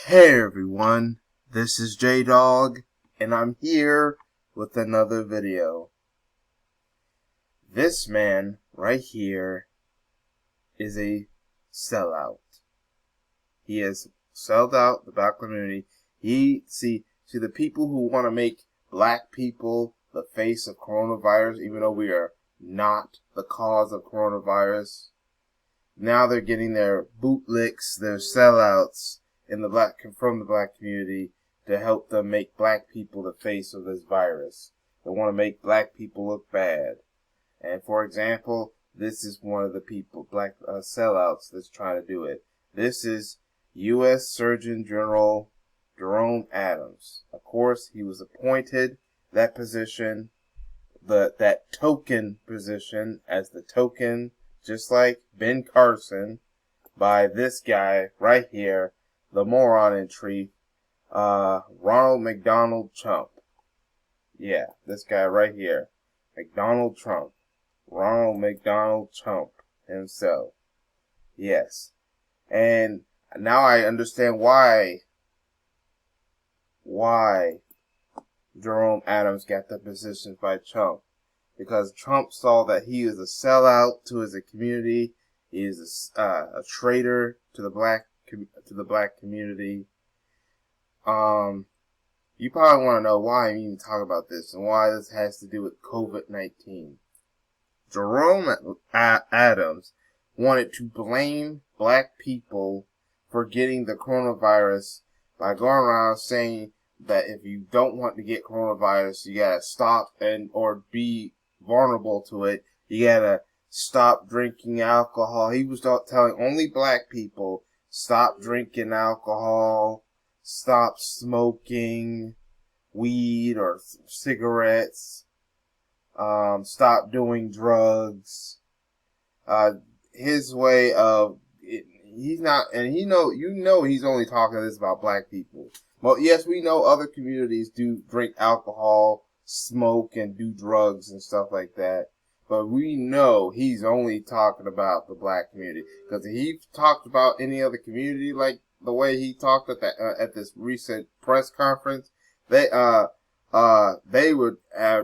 Hey everyone, this is J-Dog, and I'm here with another video. This man right here is a sellout. He has sold out the black community. See the people who want to make black people the face of coronavirus, even though we are not the cause of coronavirus. Now they're getting their bootlicks, their sellouts from the black community to help them make black people the face of this virus. They want to make black people look bad. And for example, this is one of the people, black sellouts, that's trying to do it. This is U.S. Surgeon General Jerome Adams. Of course, he was appointed that position, that token position, as the token, just like Ben Carson, by this guy right here, the moron in chief, Ronald McDonald Trump. Yeah, this guy right here, McDonald Trump. Ronald McDonald Trump himself. Yes. And now I understand why Jerome Adams got the position by Trump. Because Trump saw that he is a sellout to his community. He is a traitor to the black community. You probably want to know why I'm even talking about this and why this has to do with COVID-19. Jerome Adams wanted to blame black people for getting the coronavirus by going around saying that if you don't want to get coronavirus, you gotta stop or be vulnerable to it. You gotta stop drinking alcohol. He was telling only black people, stop drinking alcohol, stop smoking weed or cigarettes, stop doing drugs. His way of he's not, and he's only talking this about black people. Well, yes, we know other communities do drink alcohol, smoke, and do drugs and stuff like that. But we know he's only talking about the black community. Because if he talked about any other community like the way he talked at this recent press conference, they would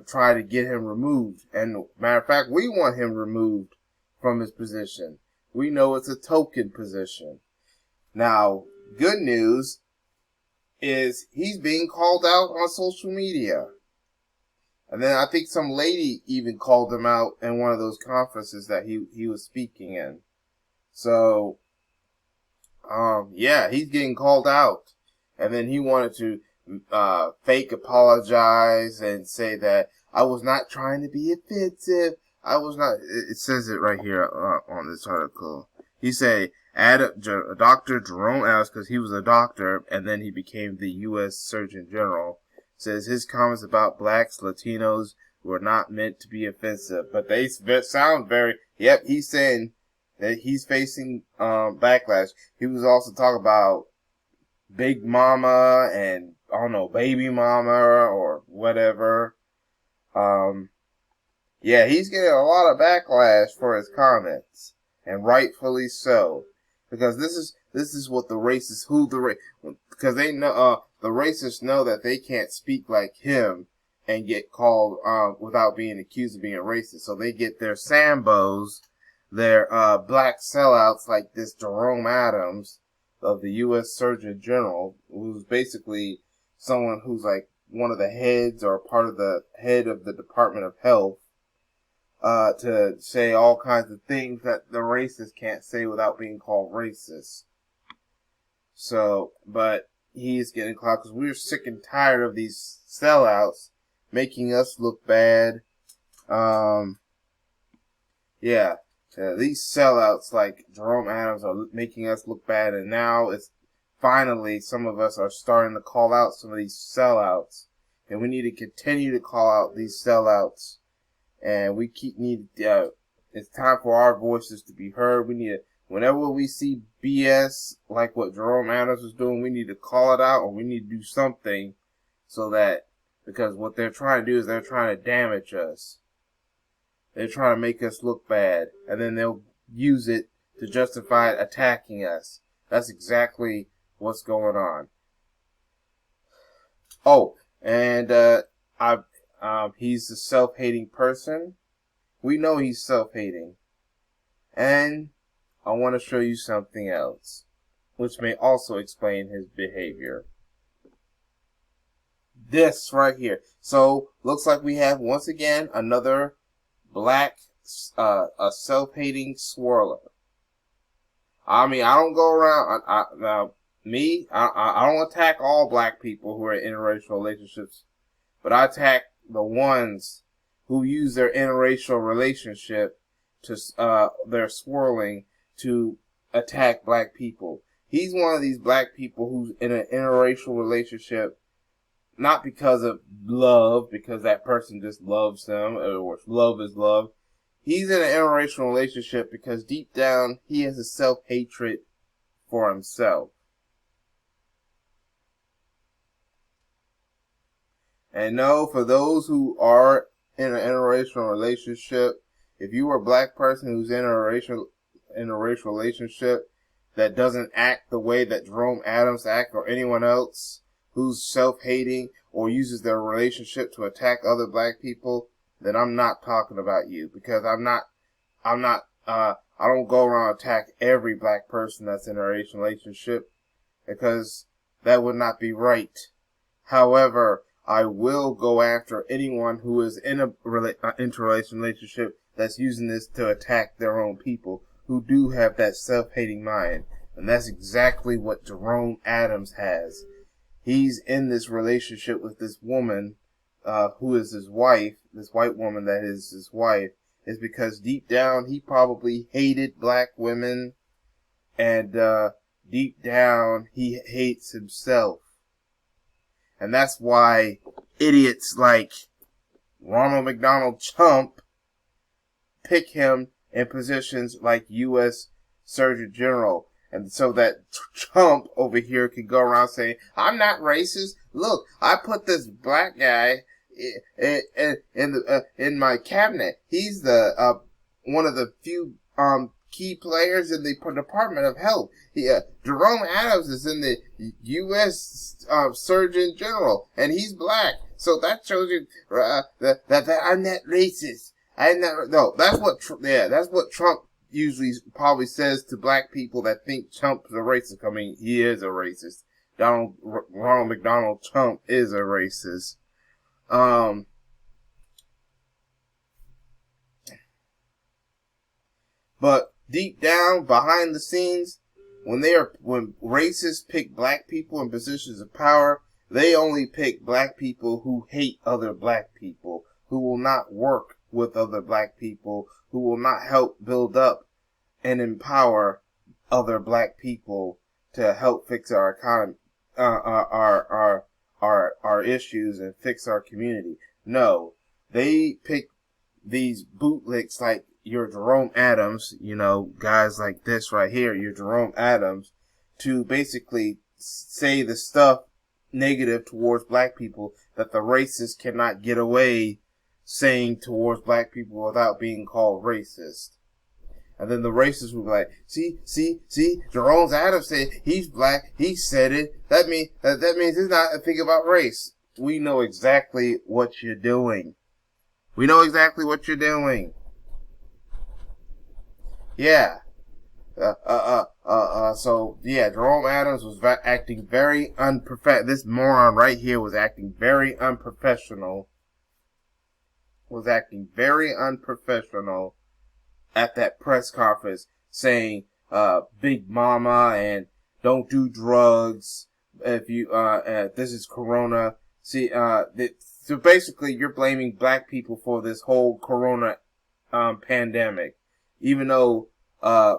try to get him removed. And matter of fact, we want him removed from his position. We know it's a token position. Now, good news is he's being called out on social media. And then I think some lady even called him out in one of those conferences that he was speaking in. So, yeah, he's getting called out. And then he wanted to fake apologize and say that I was not trying to be offensive. I was not. It says it right here on this article. He said, Dr. Jerome Adams, because he was a doctor, and then he became the U.S. Surgeon General, says his comments about blacks, Latinos were not meant to be offensive. But they sound very, yep, he's saying that he's facing backlash. He was also talking about Big Mama and, I don't know, Baby Mama or whatever. Yeah, he's getting a lot of backlash for his comments. And rightfully so. Because this is what the racists, because they know, the racists know that they can't speak like him and get called, without being accused of being racist. So they get their Sambos, their, black sellouts like this Jerome Adams of the U.S. Surgeon General, who's basically someone who's like one of the heads or part of the head of the Department of Health, to say all kinds of things that the racists can't say without being called racist. So, but he's getting clout because we're sick and tired of these sellouts making us look bad. Yeah, these sellouts like Jerome Adams are making us look bad, and now it's finally some of us are starting to call out some of these sellouts, and we need to continue to call out these sellouts. And it's time for our voices to be heard. Whenever we see BS like what Jerome Adams was doing, we need to call it out, or we need to do something because what they're trying to do is they're trying to damage us. They're trying to make us look bad, and then they'll use it to justify attacking us. That's exactly what's going on. Oh, and he's a self-hating person. We know he's self-hating. And I want to show you something else, which may also explain his behavior. This right here. So, looks like we have, once again, another black, a self-hating swirler. I mean, I don't go around, I don't attack all black people who are in interracial relationships, but I attack the ones who use their interracial relationship to, their swirling to attack black people. He's one of these black people who's in an interracial relationship not because of love, because that person just loves them, or love is love. He's in an interracial relationship because deep down, he has a self-hatred for himself. And no, for those who are in an interracial relationship, if you are a black person who's in a racial relationship that doesn't act the way that Jerome Adams acts or anyone else who's self-hating or uses their relationship to attack other black people, then I'm not talking about you, because I don't go around attack every black person that's in a racial relationship, because that would not be right. However, I will go after anyone who is in a interracial relationship that's using this to attack their own people, who do have that self-hating mind. And that's exactly what Jerome Adams has. He's in this relationship with this woman, who is his wife, this white woman that is his wife, is because deep down he probably hated black women, and deep down he hates himself. And that's why idiots like Ronald McDonald Trump pick him in positions like U.S. Surgeon General. And so that Trump over here can go around saying, I'm not racist. Look, I put this black guy in my cabinet. He's the one of the few key players in the Department of Health. Jerome Adams is in the U.S. Surgeon General, and he's black. So that shows you that I'm not racist. That's what Trump usually probably says to black people that think Trump's a racist. I mean, he is a racist. Ronald McDonald Trump is a racist. But deep down, behind the scenes, when racists pick black people in positions of power, they only pick black people who hate other black people, who will not work with other black people, who will not help build up and empower other black people to help fix our economy, our issues and fix our community. No, they pick these bootlicks like your Jerome Adams, guys like this right here, your Jerome Adams, to basically say the stuff negative towards black people that the racists cannot get away saying towards black people without being called racist. And then the racists will be like, see, Jerome Adams said he's black, he said it. That means it's not a thing about race. We know exactly what you're doing. Yeah. Jerome Adams was acting very unprofessional. This moron right here was acting very unprofessional. At that press conference, saying, Big Mama and don't do drugs. If you, this is Corona. So basically you're blaming black people for this whole Corona, pandemic. Even though,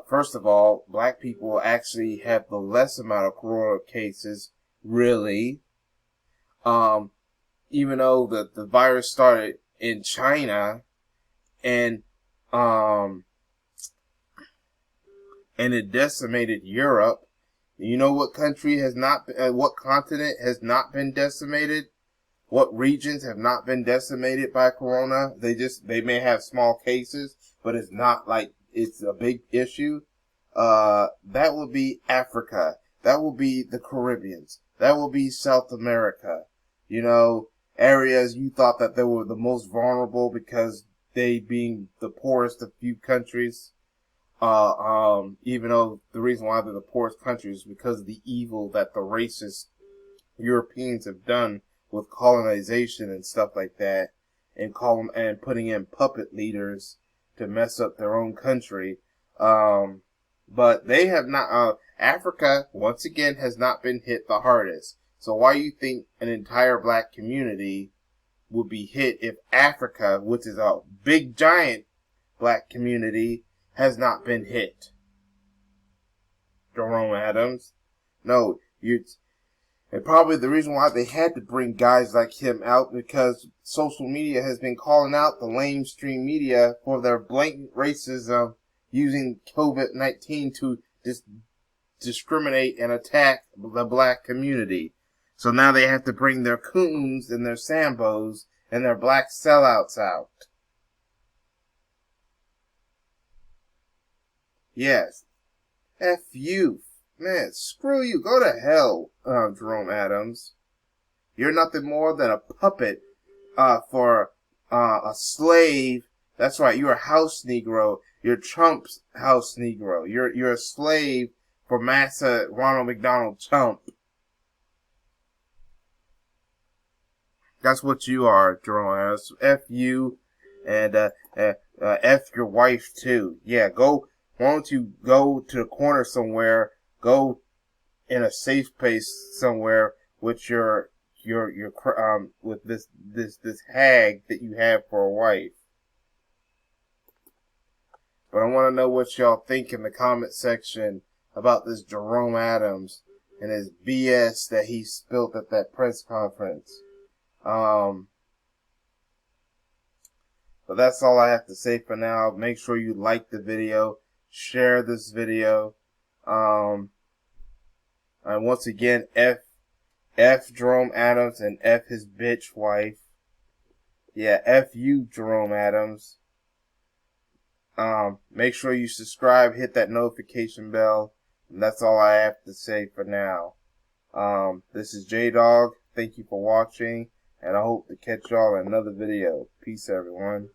first of all, black people actually have the less amount of Corona cases, really. Even though the virus started in China, and it decimated Europe. You know what country has not, what continent has not been decimated? What regions have not been decimated by Corona? They may have small cases, but it's not like it's a big issue. That would be Africa. That will be the Caribbeans. That will be South America. You know, areas you thought that they were the most vulnerable because they being the poorest of few countries. Even though the reason why they're the poorest countries is because of the evil that the racist Europeans have done with colonization and stuff like that, and putting in puppet leaders to mess up their own country. But they have not. Africa once again has not been hit the hardest. So why you think an entire black community would be hit if Africa, which is a big giant black community, has not been hit? Jerome Adams. No, and probably the reason why they had to bring guys like him out because social media has been calling out the lamestream media for their blatant racism using COVID-19 to discriminate and attack the black community. So now they have to bring their coons and their Sambos and their black sellouts out. Yes. F you. Man, screw you. Go to hell, Jerome Adams. You're nothing more than a puppet for a slave. That's right, you're a house Negro. You're Trump's house Negro. You're a slave for Massa Ronald McDonald Trump. That's what you are, Jerome Adams. F you, and F your wife too. Yeah, go. Why don't you go to the corner somewhere? Go in a safe place somewhere with your with this hag that you have for a wife. But I want to know what y'all think in the comment section about this Jerome Adams and his BS that he spilled at that press conference. But that's all I have to say for now. Make sure you like the video, share this video. And once again, F Jerome Adams and F his bitch wife. Yeah, F you, Jerome Adams. Make sure you subscribe, hit that notification bell. And that's all I have to say for now. This is J-Dog. Thank you for watching. And I hope to catch y'all in another video. Peace, everyone.